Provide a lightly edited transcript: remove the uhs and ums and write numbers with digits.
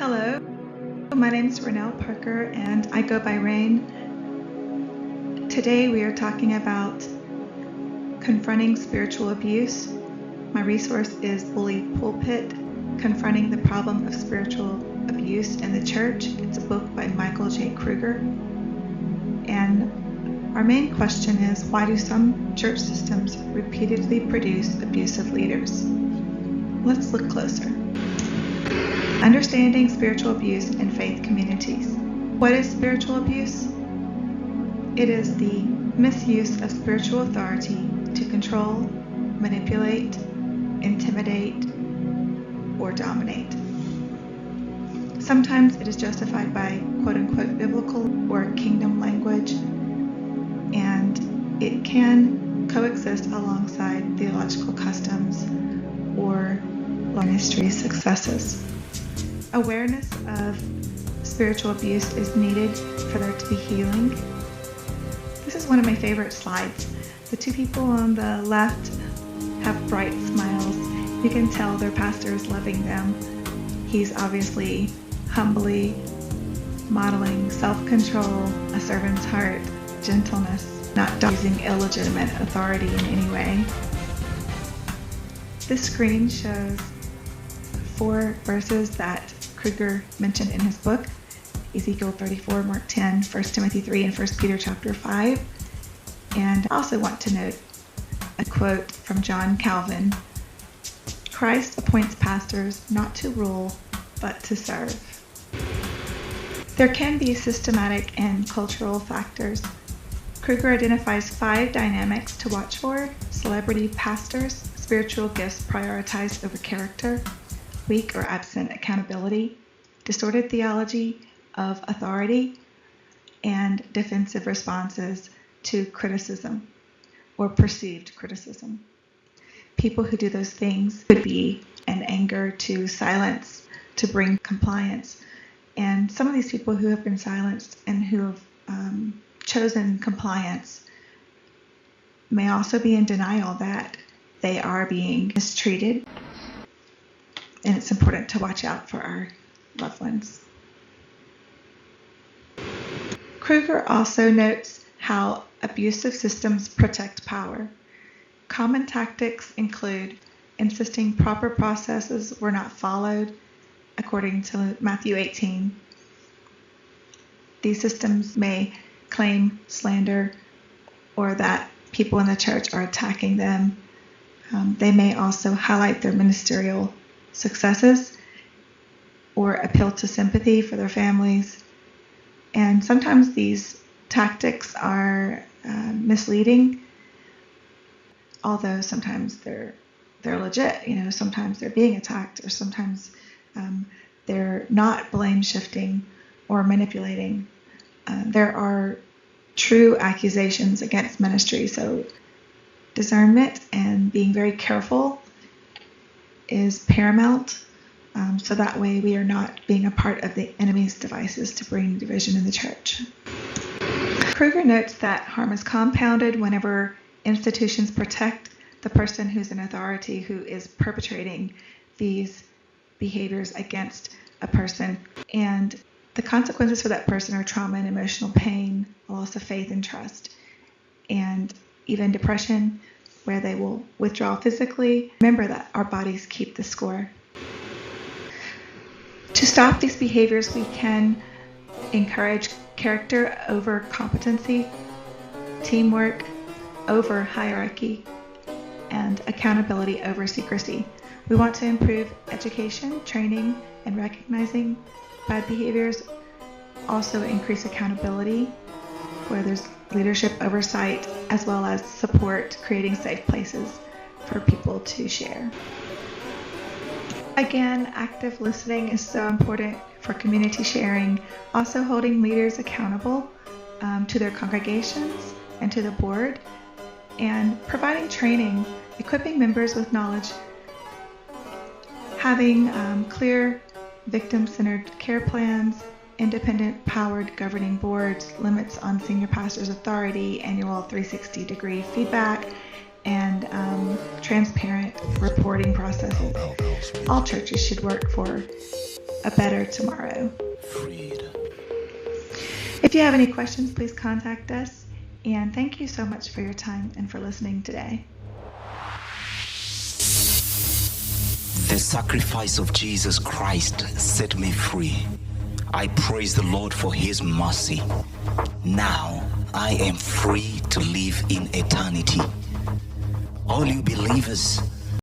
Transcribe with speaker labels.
Speaker 1: Hello, my name is Renelle Parker and I go by Rain. Today we are talking about confronting spiritual abuse. My resource is Bully Pulpit, Confronting the Problem of Spiritual Abuse in the Church. It's a book by Michael J. Kruger. And our main question is, why do some church systems repeatedly produce abusive leaders? Let's look closer. Understanding spiritual abuse in faith communities. What is spiritual abuse? It is the misuse of spiritual authority to control, manipulate, intimidate, or dominate. Sometimes it is justified by quote-unquote biblical or kingdom language, and it can coexist alongside theological customs or ministry successes. Awareness of spiritual abuse is needed for there to be healing. This is one of my favorite slides. The two people on the left have bright smiles. You can tell their pastor is loving them. He's obviously humbly modeling self-control, a servant's heart, gentleness, not using illegitimate authority in any way. This screen shows 4 verses that Kruger mentioned in his book: Ezekiel 34, Mark 10, 1 Timothy 3, and 1 Peter chapter 5. And I also want to note a quote from John Calvin: Christ appoints pastors not to rule, but to serve. There can be systematic and cultural factors. Kruger identifies 5 dynamics to watch for: celebrity pastors, spiritual gifts prioritized over character, weak or absent accountability, distorted theology of authority, and defensive responses to criticism or perceived criticism. People who do those things could be an anger to silence, to bring compliance. And some of these people who have been silenced and who have chosen compliance may also be in denial that they are being mistreated. And it's important to watch out for our loved ones. Kruger also notes how abusive systems protect power. Common tactics include insisting proper processes were not followed, according to Matthew 18. These systems may claim slander or that people in the church are attacking them. They may also highlight their ministerial successes or appeal to sympathy for their families. And sometimes these tactics are misleading, although sometimes they're legit. Sometimes they're being attacked, or sometimes they're not blame shifting or manipulating. There are true accusations against ministry, so discernment and being very careful is paramount, so that way we are not being a part of the enemy's devices to bring division in the church. Kruger notes that harm is compounded whenever institutions protect the person who's in authority who is perpetrating these behaviors against a person, and the consequences for that person are trauma and emotional pain, loss of faith and trust, and even depression, where they will withdraw physically. Remember that our bodies keep the score. To stop these behaviors, we can encourage character over competency, teamwork over hierarchy, and accountability over secrecy. We want to improve education, training, and recognizing bad behaviors. Also increase accountability, where there's leadership oversight, as well as support, creating safe places for people to share. Again, active listening is so important for community sharing. Also holding leaders accountable to their congregations and to the board, and providing training, equipping members with knowledge, having clear victim-centered care plans, independent powered governing boards, limits on senior pastors' authority, annual 360-degree feedback, and transparent reporting processes. All churches should work for a better tomorrow.
Speaker 2: Freed.
Speaker 1: If you have any questions, please contact us. And thank you so much for your time and for listening today.
Speaker 2: The sacrifice of Jesus Christ set me free. I praise the Lord for his mercy. Now I am free to live in eternity. All you believers,